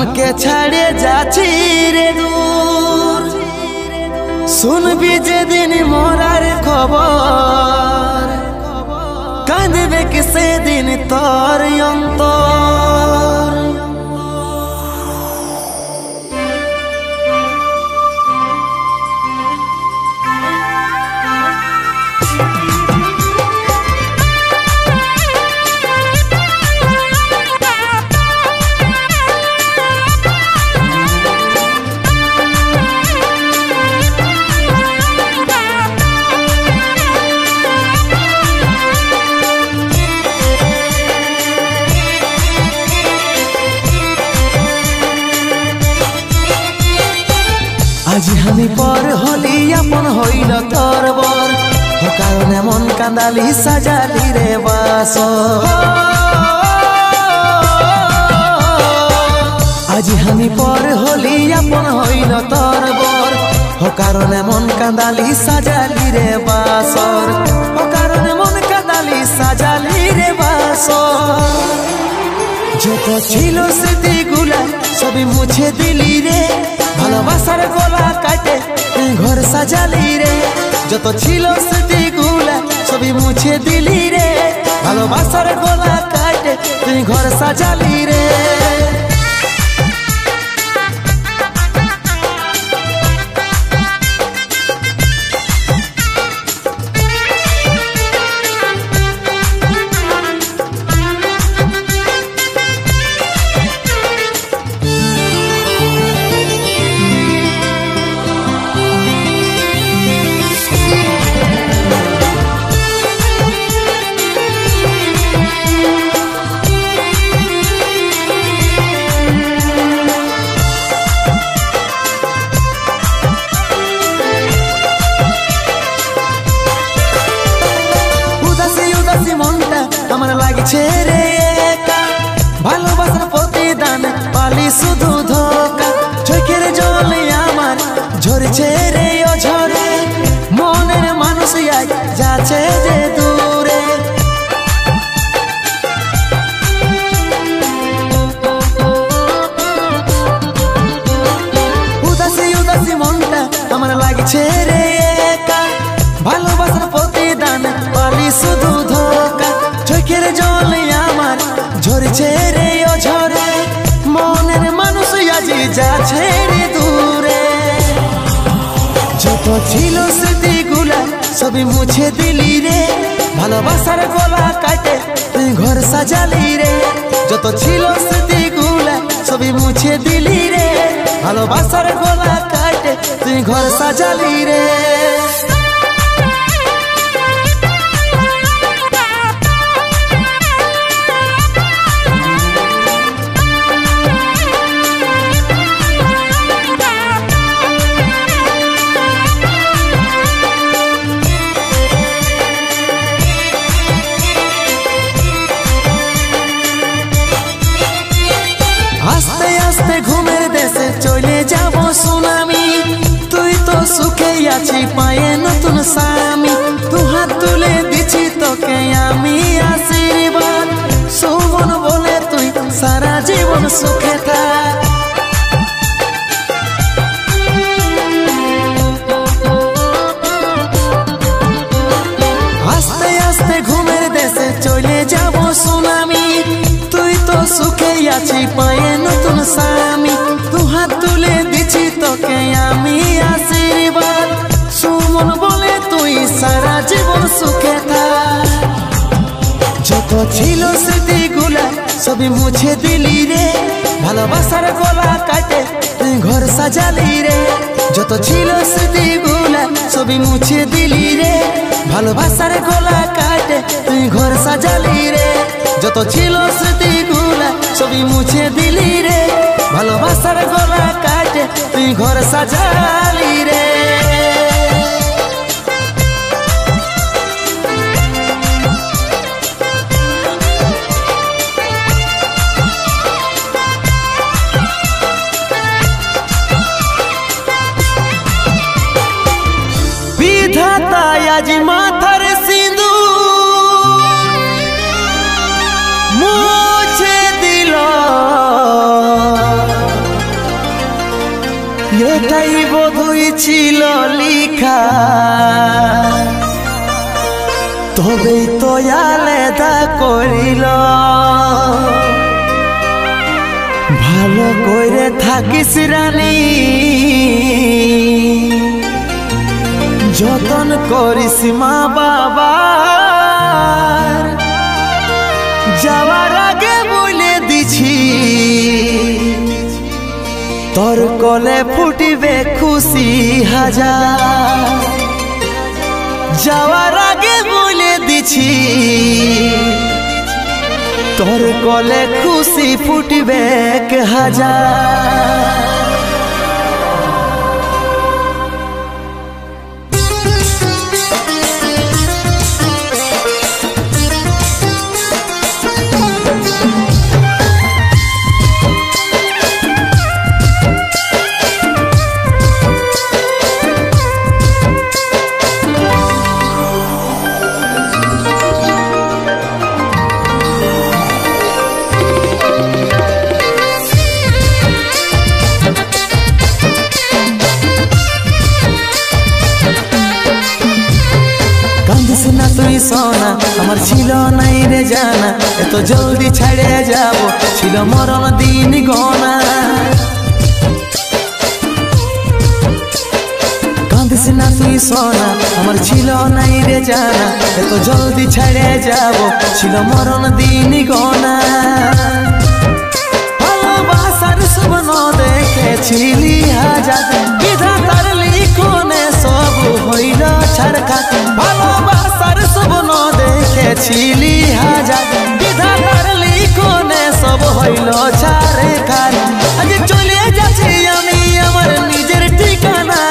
हमके छाड़े जाची रे दूर सुनबी जे दिन मोरार खबर कांदबे कि से दिन तोर अंतर। आज हमी पर होली अपन होइल तोर बर हो कारणे मन कांदाली साजाली रे बासो। आज हमी पर होली अपन होइल तोर बर हो कारणे मन कांदाली साजाली रे बासर हो कारणे मन कांदाली साजाली रे बासर। যত ছিল স্মৃতিগুলা সবই মুছে দিলি রে ভালোবাসার গলা কাটে তুই ঘর সাজালি রে। যত ছিল স্মৃতিগুলা সবই মুছে দিলি রে ভালোবাসার গলা কাটে তুই ঘর সাজালি রে। আমার লাগছে রে একা ভালোবাসার প্রতিদান পালি শুধু ধোকা চোখের জলে আমার ঝরছে রে অঝরে মনের মানুষ যাচ্ছে যে দূরে। উদাসী উদাসী মনটা আমার লাগছে রে একা ভালোবাসার প্রতিদান পালি শুধু ধোকা চোখের জলে আমার ঝরছে রে অঝরে মনের মানুষ আজি যাচ্ছে রে দূরে। যত ছিল স্মৃতিগুলা সবই মুছে দিলি রে ভালোবাসার গলা কাটে তুই ঘর সাজালি রে। যত ছিল স্মৃতিগুলা সবই মুছে দিলি রে ভালোবাসার গলা কাটে তুই ঘর সাজালি রে। আস্তে আস্তে ঘুমের দেশে চলে যাব সুনামি তুই তো সুখে আছি পায়ে নতুন স্বামী তু হাত তুলে দিছি তোকে আমি আশীর্বাদ শোভন বলে তুই সারা জীবন সুখে থাক। আস্তে আস্তে ঘুমের দেশে চলে যাব সুনামি তুই তো সুখে আছি পায়ে নতুন স্বামী তু হাত তুলে দিছি তোকে আমি আশীর্বাদ সুমন বলে তুই সারা জীবন সুখে থাক। যত ছিল স্মৃতিগুলা সবই মুছে দিলি রে ভালোবাসার গলা কাটে তুই ঘর সাজালি রে। যত ছিল স্মৃতিগুলা সবই মুছে দিলি রে ভালোবাসার গলা কাটে তুই ঘর সাজালি রে। যত ছিল স্মৃতিগুলা সবই মুছে দিলি রে ভালোবাসার গলা কাটে তুই ঘর সাজালি রে। বিধাতা আজ মাথার সিঁদুর মুছে দিল ছিল লিখা তবেই তো আলাদা করিল ভালো করে থাকিস রানী যতন করিস মা বাবার যাওয়ার আগে বলে দিছি তোর কলে ফুটিবে খুশি হাজার যাওয়ার আগে বলে দিছি তোর কলে খুশি ফুটিবে হাজার না তুই সোনা আমার ছিল নাই রে জানা এত জলদি ছেড়ে যাব ছিল মরণ দিন গনা কাঁদিস না তুই সোনা আমার ছিল নাই রে জানা এত জলদি ছেড়ে যাব ছিল মরণ দিন গনা ভালোবাসার স্বপ্ন দেখেছিলি হাজার বিধাতার লিখনে সব হইল ছাড়খাত ভালোবাসার স্বপ্ন দেখেছিলি হাজার বিধাতার লিখনে সব হইল ছাড়খাত আজ চলে যাচ্ছি আমি আমার নিজের ঠিকানা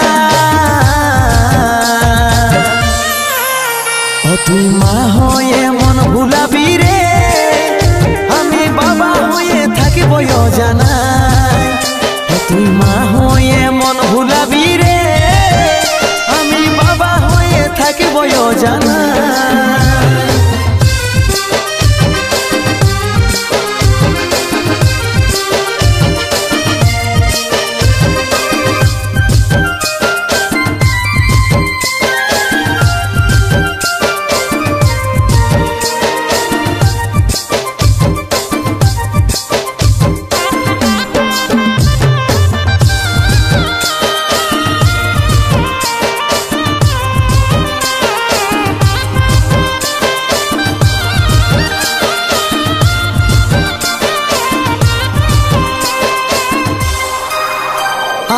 ও তুই মা হয়ে মন ভুলাবি রে আমি বাবা হয়ে থাকিব জানা তুই মা হয়ে মন ভুলাবি রে আমি বাবা হয়ে থাকিব জানা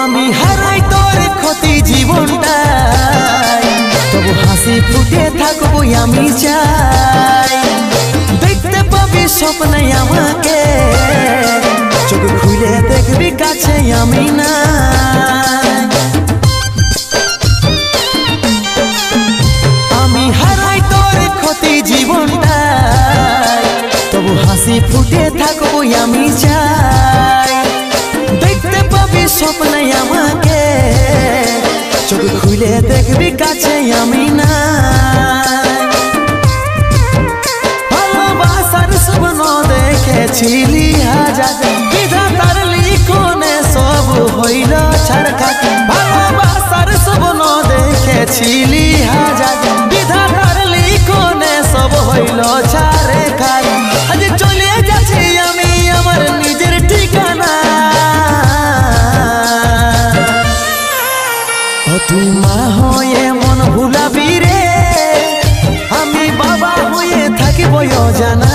আমি হারাই তোর ক্ষতি জীবনটাই তবু হাসি ফুটে থাকবো আমি চাই দেখতে পাবি স্বপ্নে আমাকে চোখ খুলে দেখবি কাছে আমি না আমি হারাই তোর ক্ষতি জীবনটাই তবু হাসি ফুটে থাকবো আমি চাই দেখতে পাবি স্বপ্নে আমাকে চোখ খুলে দেখবি কাছে আমি না ভালোবাসার স্বপ্ন দেখেছিলি হাজার বিধাতার লিখনে সব হইল ছাড়খাত ভালোবাসার স্বপ্ন দেখেছিলি হাজার বিধাতার লিখনে সব হইল ছাড়খাত আজ চলে যাচ্ছি আমি আমার নিজের ঠিকানা তুই মা হয়ে মন ভুলাবি রে আমি বাবা হয়ে থাকিব জানা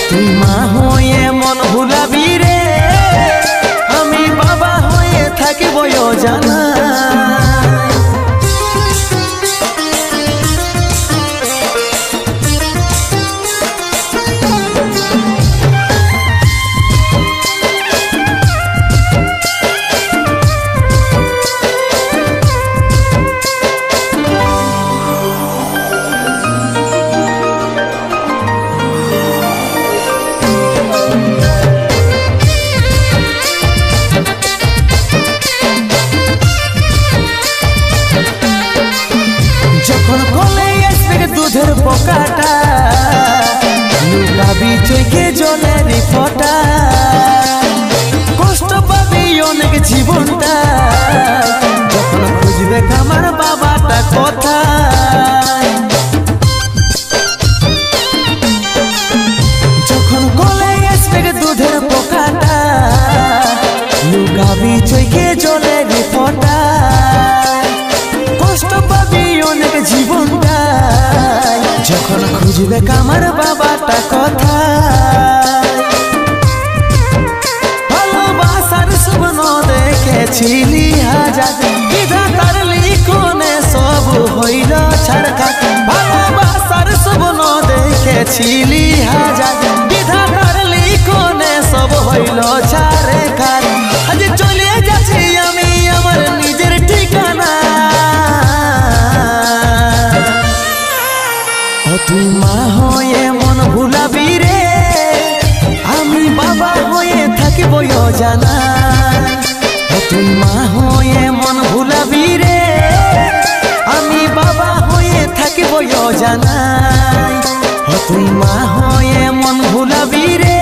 তুই মা হয়ে মন ভুলাবি রে আমি বাবা হয়ে থাকিব জানা দুধের পোকাটা লুকাবি চোখে জলের ফোঁটা কষ্ট পাবি অনেক জীবনটা আমার বাবাটা কোথায়। যখন কোলে আসবে দুধের পোকাটা লুকাবি চোখে জলের ফোঁটা, কষ্ট পাবি অনেক জীবনটায় যখন খুঁজবে আমার বাবাটা কোথায়। ভালোবাসার স্বপ্ন দেখেছিলি হাজার, বিধাতার লিখনে সব হইল ছাড়খার। ভালোবাসার স্বপ্ন দেখেছিলি হাজার, বিধাতার লিখনে সব হইল ছাড়খার। আজ চলে যাচ্ছি আমি আমার নিজের ঠিকানা। ও তুই মা হয়ে মন ভুলাবি রে, আমি বাবা হয়ে থাকিব জানা। ও তুই মা হয়ে মন ভুলাবি রে, আমি বাবা হয়ে থাকিব জানা। ও তুই মা হয়ে মন ভুলাবি রে,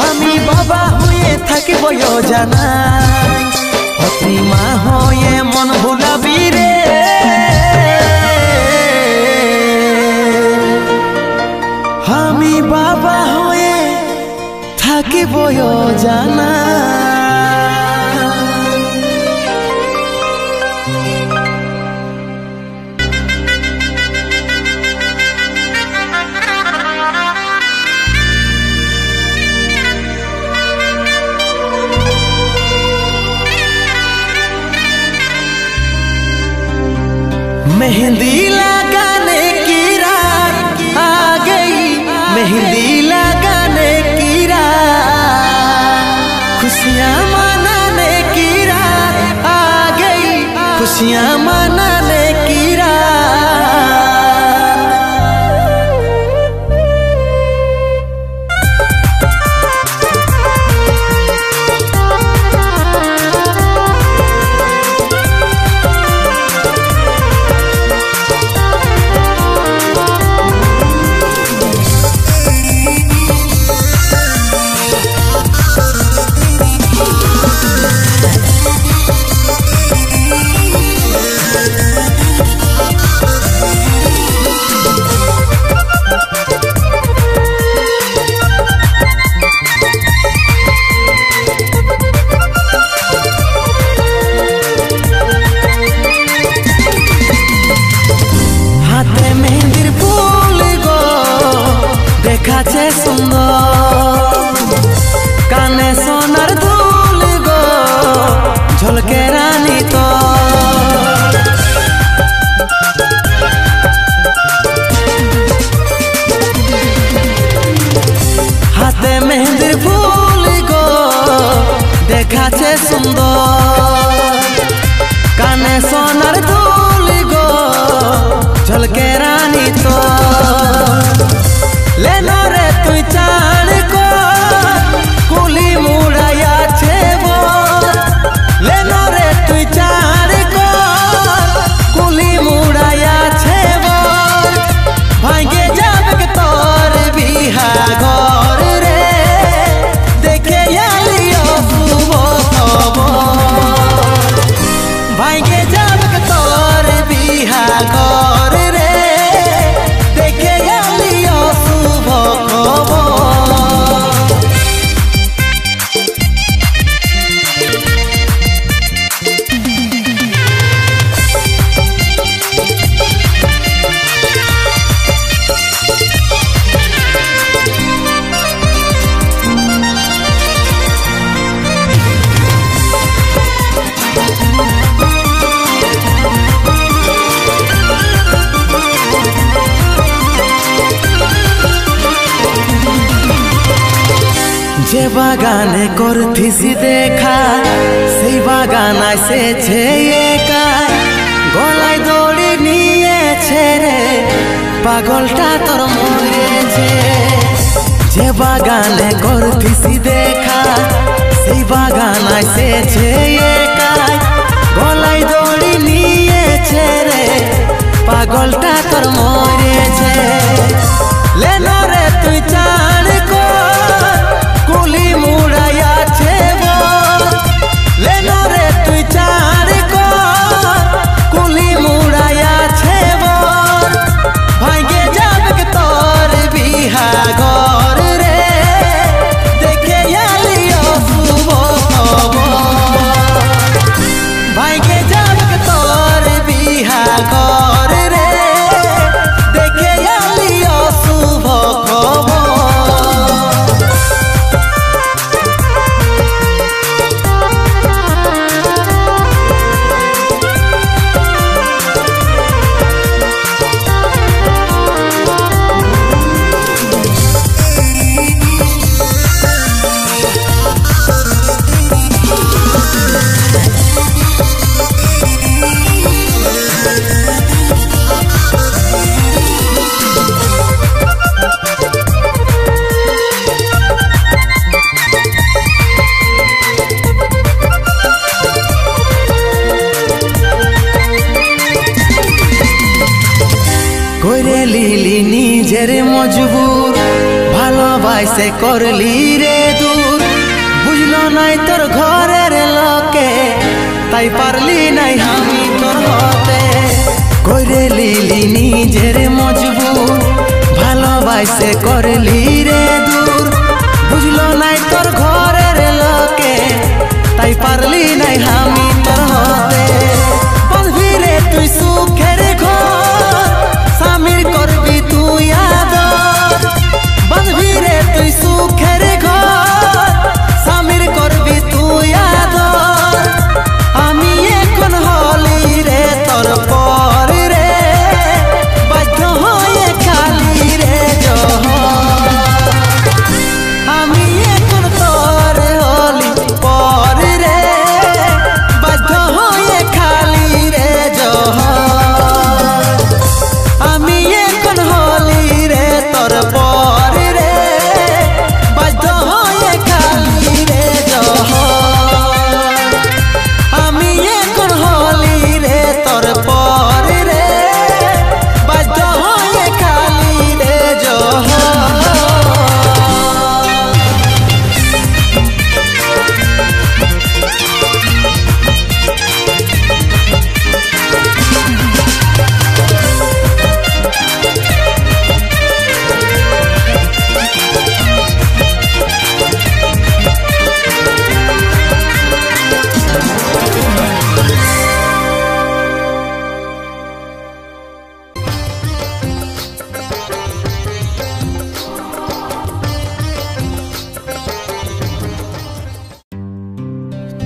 আমি বাবা হয়ে থাকিব জানা। ও তুই মা হয়ে মন ভুলাবি রে, আমি বাবা হয়ে থাকিব জানা। मेहंदी लगाने की रात आ गई, मेहंदी लगाने की रात, खुशियाँ मनाने की रात आ गई, खुशियाँ मनाने की रात। দেখাছে সুন্দর কানে সোনার দুল গো, ঝলকে রানী তো হাতে মেহেন্দির ফুল গো, দেখাছে সুন্দর কানে সোনার দুল গো, ঝলকে রানী তো। लेना रे तुई चाण को कुली मुड़ाया छे वो, लेना रे तुई चाण को कुली मुड़ाया छे वो, भांगे जाबे तोर बिहा घर रे, देखे आलियो सुबो तबो, भांगे जाबे तोर बिहा घर रे, देखे आलियो যে বাগানে করতিছি দেখা, সেই বাগান এসেছে একাই, গলায় দড়ি নিয়েছে রে, পাগলটা তোর মরেছে। যে বাগানে করতিছি দেখা, সেই বাগান এসেছে একাই, গলায় দড়ি নিয়েছে রে, পাগলটা তোর মরেছে। লেনা রে তুই চাণ কো কুলি মুড়াইয়া ছে, লেনা রে তুই চাণ কো লিলি নিজের মজবুর ভালোবাসে করলি রে দূর বুঝলো নাই তোর ঘরের লোকে তাই পারলি নাই আমি তোর হতে করে লিলি নিজের মজবুর ভালোবাসে করলি রে দূর বুঝলো নাই তোর ঘরের লোকে তাই পারলি নাই আমি তোর হতে বলবি রে তুই সুখের ঘর স্বামীর করবি তুই আদর বলবি রে তুই সুখের ঘর স্বামীর করবি তুই আদর আমি এখন হলি রে তোর পর রে বাধ্য হয়ে খালি রে আমি এখন তোর হলি পর রে বাধ্য হয়ে খালি রে আমি এখন হলি রে তোর পর রে বাধ্য হয়ে খালি রে আমি এখন হলি রে তোর পর রে বাধ্য হয়ে খালি রে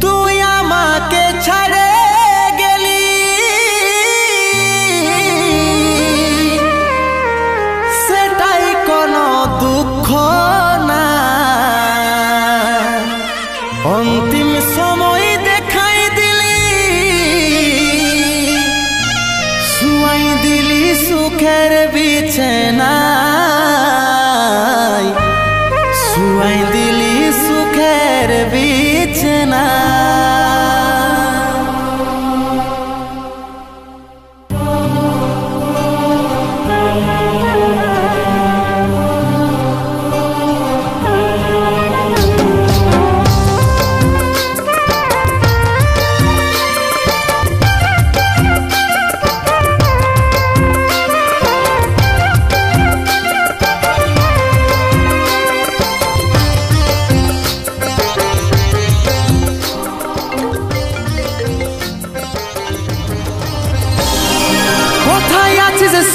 তুই আমাকে ছাড়ে গেলি সেটাই কোনো দুঃখ না অন্তিম সময় দেখাই দিলি শুয়াই দিলি সুখের বিছানায় শুয়াই দিলি সুখের বিছানা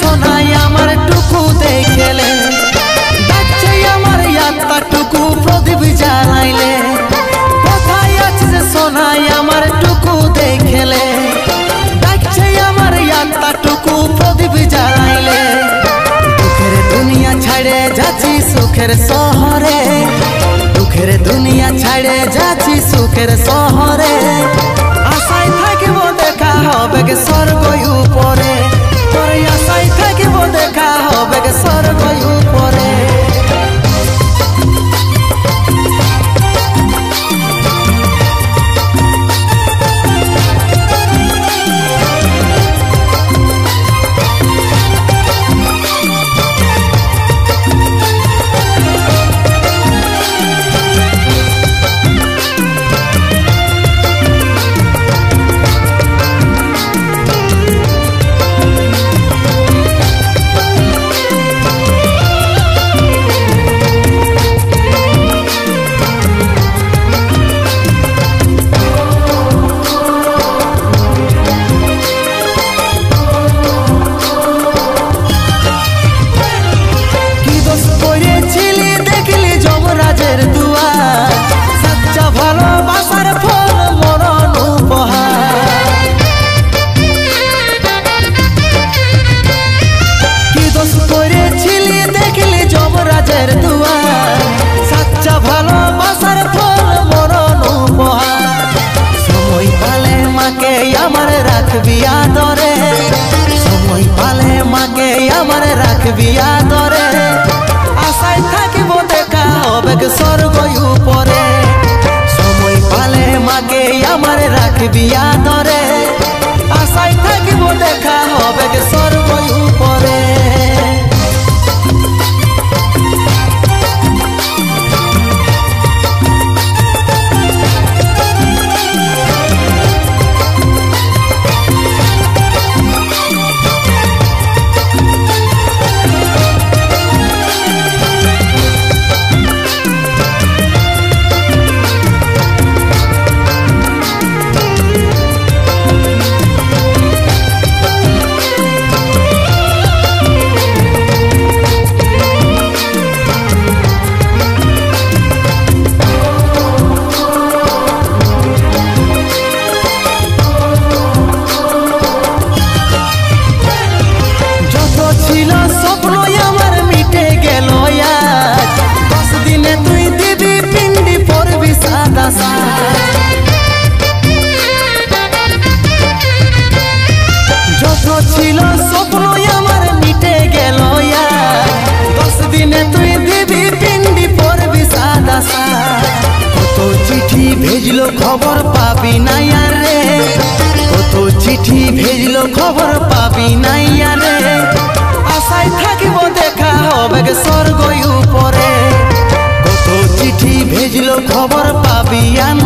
সোনাই আমার টুকু দেখলে ডাকছে আমার ইয়াত্তা টুকু প্রদীপ জ্বালাইলে কোথায় আছিস সোনাই আমার টুকু দেখলে ডাকছে আমার ইয়াত্তা টুকু প্রদীপ জ্বালাইলে দুঃখের দুনিয়া ছাড়ে যাচ্ছি সুখের শহরে দুঃখের দুনিয়া ছাড়ে যাচ্ছি সুখের শহরে আশায় থাকিব দেখা হবে গে স্বর্গ উপরে তোর আশায় থাকিব দেখা হবে গে স্বর্গ উপরে রাখবি আদরে সময় পালে মাকে আমার রাখবি আদরে আশায় থাকিব দেখা হবে স্বর্গ উপরে সময় পালে মাকে আমার রাখবি আদরে আশায় থাকিব দেখা হবে স্বর্গ উপরে। ভেজলো খবর পাবি নাই আরে আশায় থাকিব দেখা হবে স্বর্গ উপরে কত চিঠি ভেজলো খবর পাবি আর